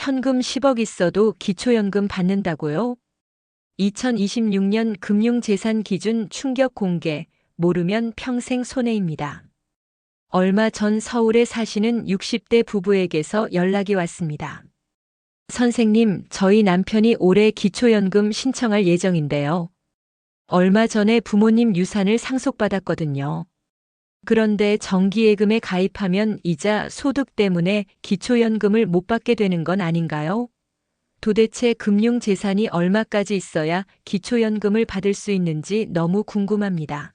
현금 10억 있어도 기초연금 받는다고요? 2026년 금융재산 기준 충격 공개, 모르면 평생 손해입니다. 얼마 전 서울에 사시는 60대 부부에게서 연락이 왔습니다. 선생님, 저희 남편이 올해 기초연금 신청할 예정인데요. 얼마 전에 부모님 유산을 상속받았거든요. 그런데 정기예금에 가입하면 이자 소득 때문에 기초연금을 못 받게 되는 건 아닌가요? 도대체 금융재산이 얼마까지 있어야 기초연금을 받을 수 있는지 너무 궁금합니다.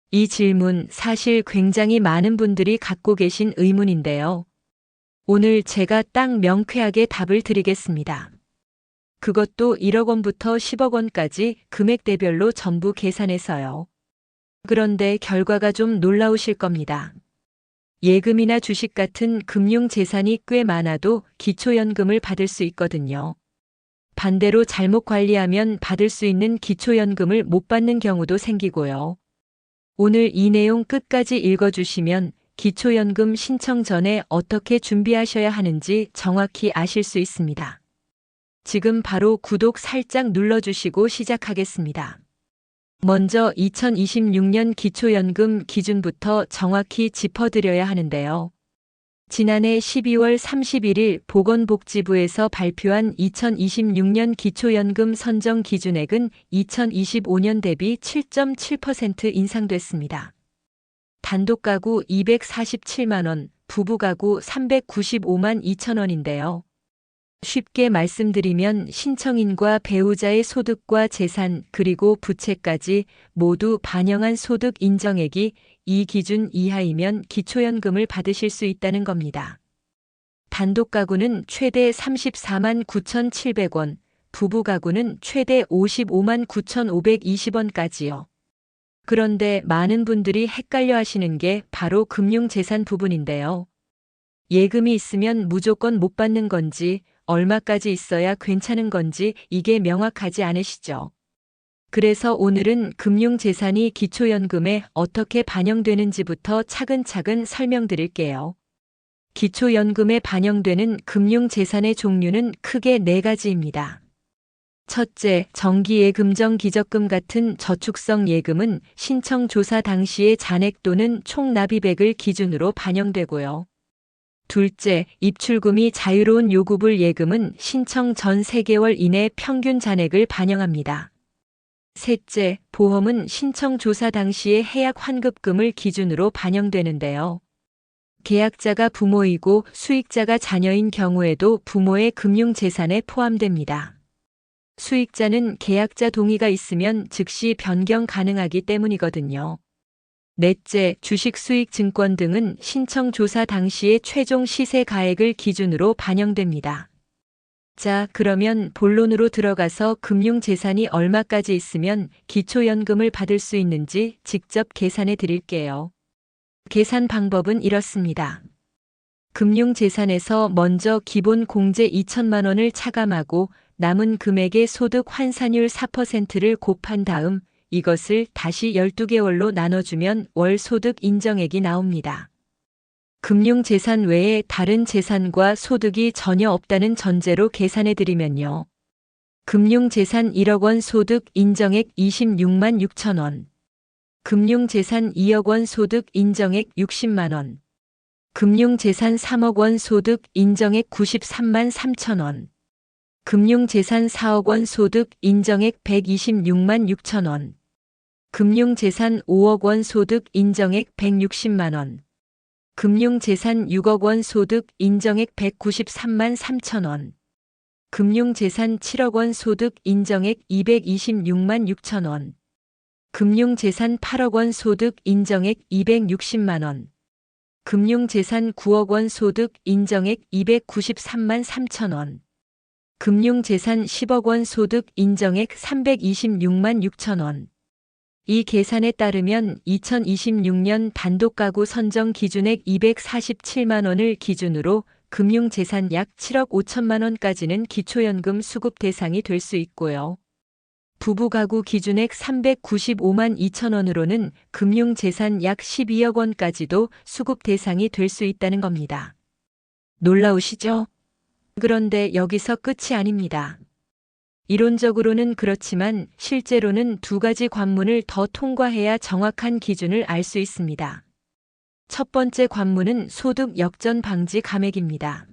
이 질문 사실 굉장히 많은 분들이 갖고 계신 의문인데요. 오늘 제가 딱 명쾌하게 답을 드리겠습니다. 그것도 1억 원부터 10억 원까지 금액대별로 전부 계산해서요. 그런데 결과가 좀 놀라우실 겁니다. 예금이나 주식 같은 금융재산이 꽤 많아도 기초연금을 받을 수 있거든요. 반대로 잘못 관리하면 받을 수 있는 기초연금을 못 받는 경우도 생기고요. 오늘 이 내용 끝까지 읽어주시면 기초연금 신청 전에 어떻게 준비하셔야 하는지 정확히 아실 수 있습니다. 지금 바로 구독 살짝 눌러주시고 시작하겠습니다. 먼저 2026년 기초연금 기준부터 정확히 짚어드려야 하는데요. 지난해 12월 31일 보건복지부에서 발표한 2026년 기초연금 선정 기준액은 2025년 대비 7.7% 인상됐습니다. 단독가구 247만 원, 부부가구 395만 2천 원인데요. 쉽게 말씀드리면 신청인과 배우자의 소득과 재산 그리고 부채까지 모두 반영한 소득 인정액이 이 기준 이하이면 기초연금을 받으실 수 있다는 겁니다. 단독가구는 최대 34만 9,700원, 부부가구는 최대 55만 9,520원까지요. 그런데 많은 분들이 헷갈려 하시는 게 바로 금융재산 부분인데요. 예금이 있으면 무조건 못 받는 건지, 얼마까지 있어야 괜찮은 건지 이게 명확하지 않으시죠? 그래서 오늘은 금융재산이 기초연금에 어떻게 반영되는지부터 차근차근 설명드릴게요. 기초연금에 반영되는 금융재산의 종류는 크게 4가지입니다. 첫째, 정기예금, 기적금 같은 저축성 예금은 신청 조사 당시의 잔액 또는 총 납입액을 기준으로 반영되고요. 둘째, 입출금이 자유로운 요구불 예금은 신청 전 3개월 이내 평균 잔액을 반영합니다. 셋째, 보험은 신청 조사 당시의 해약 환급금을 기준으로 반영되는데요. 계약자가 부모이고 수익자가 자녀인 경우에도 부모의 금융재산에 포함됩니다. 수익자는 계약자 동의가 있으면 즉시 변경 가능하기 때문이거든요. 넷째, 주식 수익 증권 등은 신청 조사 당시의 최종 시세 가액을 기준으로 반영됩니다. 자, 그러면 본론으로 들어가서 금융재산이 얼마까지 있으면 기초연금을 받을 수 있는지 직접 계산해 드릴게요. 계산 방법은 이렇습니다. 금융재산에서 먼저 기본 공제 2천만 원을 차감하고 남은 금액의 소득 환산율 4%를 곱한 다음 이것을 다시 12개월로 나눠주면 월 소득 인정액이 나옵니다. 금융재산 외에 다른 재산과 소득이 전혀 없다는 전제로 계산해드리면요. 금융재산 1억 원 소득 인정액 26만 6천 원. 금융재산 2억 원 소득 인정액 60만 원. 금융재산 3억 원 소득 인정액 93만 3천 원. 금융재산 4억 원 소득 인정액 126만 6천 원. 금융재산 5억 원 소득 인정액 160만 원. 금융재산 6억 원 소득 인정액 193만 3천 원. 금융재산 7억 원 소득 인정액 226만 6천 원. 금융재산 8억 원 소득 인정액 260만 원. 금융재산 9억 원 소득 인정액 293만 3천 원. 금융재산 10억 원 소득 인정액 326만 6천 원. 이 계산에 따르면 2026년 단독가구 선정 기준액 247만 원을 기준으로 금융재산 약 7억 5천만 원까지는 기초연금 수급 대상이 될 수 있고요. 부부가구 기준액 395만 2천 원으로는 금융재산 약 12억 원까지도 수급 대상이 될 수 있다는 겁니다. 놀라우시죠? 그런데 여기서 끝이 아닙니다. 이론적으로는 그렇지만 실제로는 두 가지 관문을 더 통과해야 정확한 기준을 알 수 있습니다. 첫 번째 관문은 소득 역전 방지 감액입니다.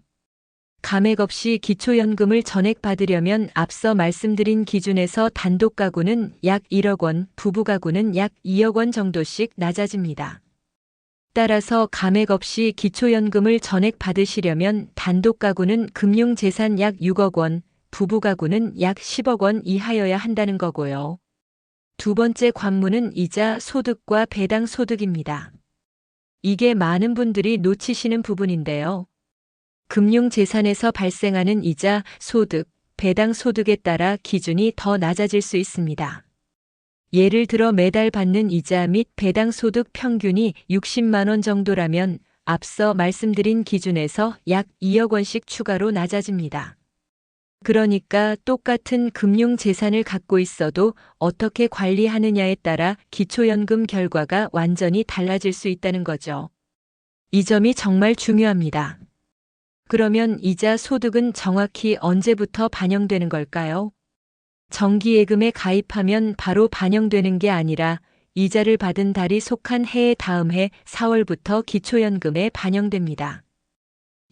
감액 없이 기초연금을 전액받으려면 앞서 말씀드린 기준에서 단독 가구는 약 1억 원, 부부 가구는 약 2억 원 정도씩 낮아집니다. 따라서 감액 없이 기초연금을 전액받으시려면 단독 가구는 금융재산 약 6억 원, 부부 가구는 약 10억 원 이하여야 한다는 거고요. 두 번째 관문은 이자 소득과 배당 소득입니다. 이게 많은 분들이 놓치시는 부분인데요. 금융재산에서 발생하는 이자, 소득, 배당 소득에 따라 기준이 더 낮아질 수 있습니다. 예를 들어 매달 받는 이자 및 배당 소득 평균이 60만 원 정도라면 앞서 말씀드린 기준에서 약 2억 원씩 추가로 낮아집니다. 그러니까 똑같은 금융재산을 갖고 있어도 어떻게 관리하느냐에 따라 기초연금 결과가 완전히 달라질 수 있다는 거죠. 이 점이 정말 중요합니다. 그러면 이자 소득은 정확히 언제부터 반영되는 걸까요? 정기예금에 가입하면 바로 반영되는 게 아니라 이자를 받은 달이 속한 해의 다음 해 4월부터 기초연금에 반영됩니다.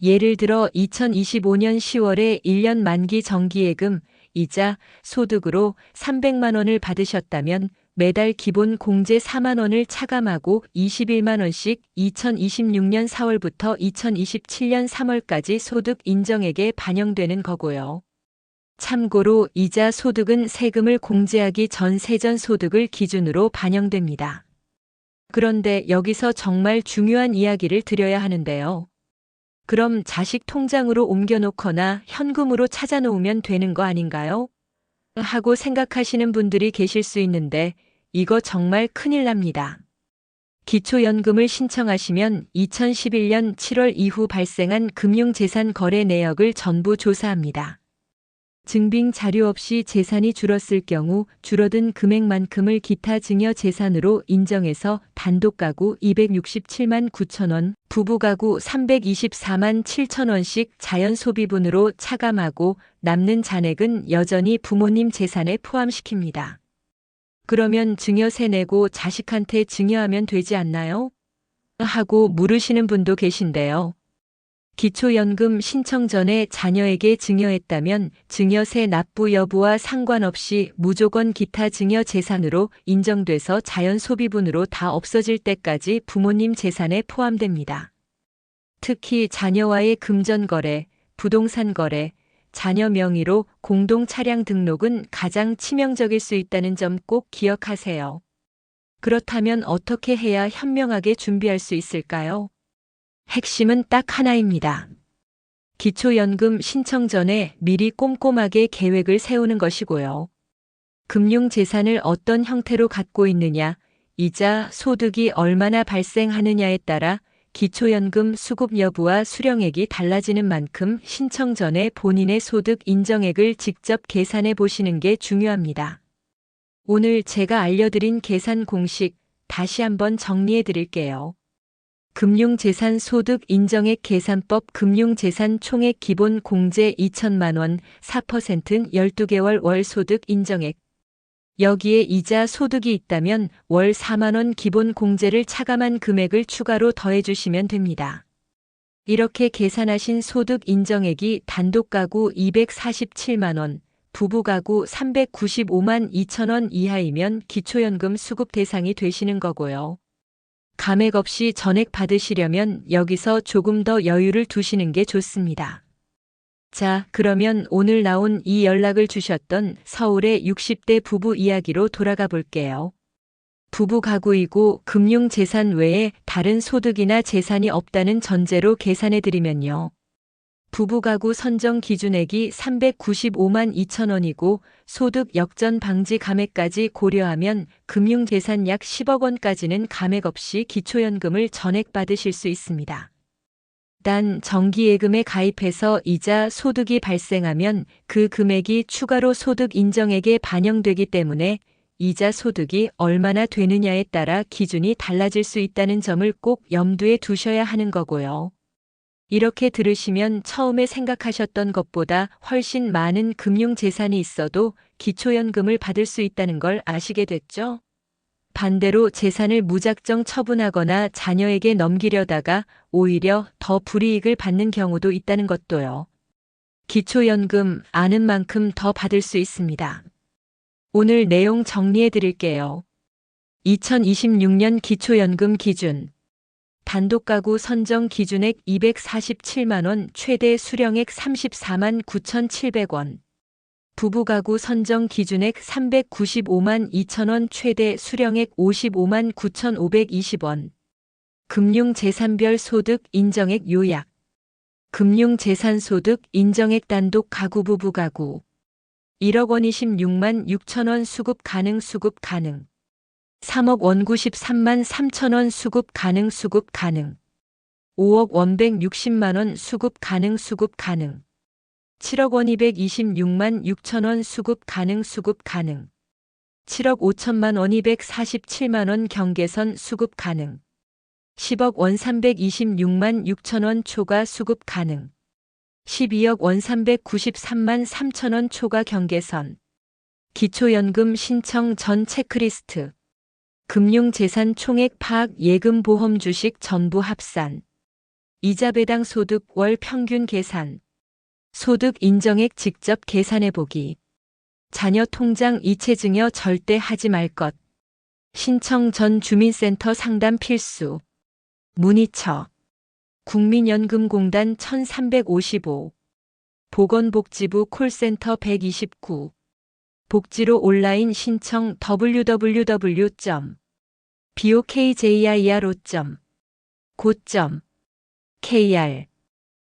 예를 들어 2025년 10월에 1년 만기 정기예금, 이자, 소득으로 300만 원을 받으셨다면 매달 기본 공제 4만 원을 차감하고 21만 원씩 2026년 4월부터 2027년 3월까지 소득 인정액에 반영되는 거고요. 참고로 이자 소득은 세금을 공제하기 전 세전 소득을 기준으로 반영됩니다. 그런데 여기서 정말 중요한 이야기를 드려야 하는데요. 그럼 자식 통장으로 옮겨놓거나 현금으로 찾아놓으면 되는 거 아닌가요? 하고 생각하시는 분들이 계실 수 있는데 이거 정말 큰일 납니다. 기초연금을 신청하시면 2011년 7월 이후 발생한 금융재산 거래 내역을 전부 조사합니다. 증빙 자료 없이 재산이 줄었을 경우 줄어든 금액만큼을 기타 증여 재산으로 인정해서 단독 가구 267만 9천 원, 부부 가구 324만 7천 원씩 자연 소비분으로 차감하고 남는 잔액은 여전히 부모님 재산에 포함시킵니다. 그러면 증여세 내고 자식한테 증여하면 되지 않나요? 하고 물으시는 분도 계신데요. 기초연금 신청 전에 자녀에게 증여했다면 증여세 납부 여부와 상관없이 무조건 기타 증여 재산으로 인정돼서 자연 소비분으로 다 없어질 때까지 부모님 재산에 포함됩니다. 특히 자녀와의 금전 거래, 부동산 거래, 자녀 명의로 공동 차량 등록은 가장 치명적일 수 있다는 점 꼭 기억하세요. 그렇다면 어떻게 해야 현명하게 준비할 수 있을까요? 핵심은 딱 하나입니다. 기초연금 신청 전에 미리 꼼꼼하게 계획을 세우는 것이고요. 금융재산을 어떤 형태로 갖고 있느냐, 이자, 소득이 얼마나 발생하느냐에 따라 기초연금 수급 여부와 수령액이 달라지는 만큼 신청 전에 본인의 소득 인정액을 직접 계산해 보시는 게 중요합니다. 오늘 제가 알려드린 계산 공식 다시 한번 정리해 드릴게요. 금융재산 소득 인정액 계산법 금융재산 총액 기본 공제 2천만 원, 4%는 12개월 월 소득 인정액. 여기에 이자 소득이 있다면 월 4만 원 기본 공제를 차감한 금액을 추가로 더해주시면 됩니다. 이렇게 계산하신 소득 인정액이 단독 가구 247만 원, 부부 가구 395만 2천 원 이하이면 기초연금 수급 대상이 되시는 거고요. 감액 없이 전액 받으시려면 여기서 조금 더 여유를 두시는 게 좋습니다. 자, 그러면 오늘 나온 이 연락을 주셨던 서울의 60대 부부 이야기로 돌아가 볼게요. 부부 가구이고 금융재산 외에 다른 소득이나 재산이 없다는 전제로 계산해 드리면요. 부부 가구 선정 기준액이 395만 2천 원이고 소득 역전 방지 감액까지 고려하면 금융재산 약 10억 원까지는 감액 없이 기초연금을 전액 받으실 수 있습니다. 단 정기예금에 가입해서 이자 소득이 발생하면 그 금액이 추가로 소득 인정액에 반영되기 때문에 이자 소득이 얼마나 되느냐에 따라 기준이 달라질 수 있다는 점을 꼭 염두에 두셔야 하는 거고요. 이렇게 들으시면 처음에 생각하셨던 것보다 훨씬 많은 금융재산이 있어도 기초연금을 받을 수 있다는 걸 아시게 됐죠? 반대로 재산을 무작정 처분하거나 자녀에게 넘기려다가 오히려 더 불이익을 받는 경우도 있다는 것도요. 기초연금 아는 만큼 더 받을 수 있습니다. 오늘 내용 정리해 드릴게요. 2026년 기초연금 기준. 단독가구 선정 기준액 247만원, 최대 수령액 34만 9,700원. 부부가구 선정 기준액 395만 2천원, 최대 수령액 55만 9,520원. 금융재산별 소득 인정액 요약. 금융재산소득 인정액 단독 가구 부부가구 1억 원 26만 6천원 수급 가능 3억 원 93만 3천원 수급 가능 5억 원 160만원 수급 가능 7억 원 226만 6천원 수급 가능 7억 5천만 원 247만원 경계선 수급 가능 10억 원 326만 6천원 초과 수급 가능 12억 원 393만 3천원 초과 경계선 기초연금 신청 전 체크리스트 금융재산 총액 파악 예금 보험 주식 전부 합산 이자 배당 소득 월 평균 계산 소득 인정액 직접 계산해보기 자녀 통장 이체 증여 절대 하지 말 것 신청 전 주민센터 상담 필수 문의처 국민연금공단 1355 보건복지부 콜센터 129 복지로 온라인 신청 www.bokjiro.co.kr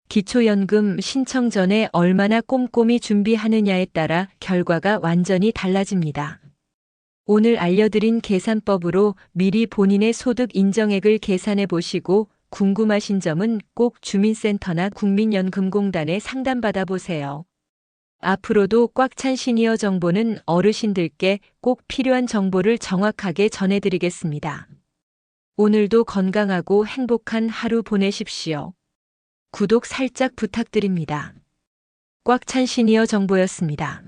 기초연금 신청 전에 얼마나 꼼꼼히 준비하느냐에 따라 결과가 완전히 달라집니다. 오늘 알려드린 계산법으로 미리 본인의 소득 인정액을 계산해 보시고 궁금하신 점은 꼭 주민센터나 국민연금공단에 상담받아 보세요. 앞으로도 꽉 찬 시니어 정보는 어르신들께 꼭 필요한 정보를 정확하게 전해드리겠습니다. 오늘도 건강하고 행복한 하루 보내십시오. 구독 살짝 부탁드립니다. 꽉 찬 시니어 정보였습니다.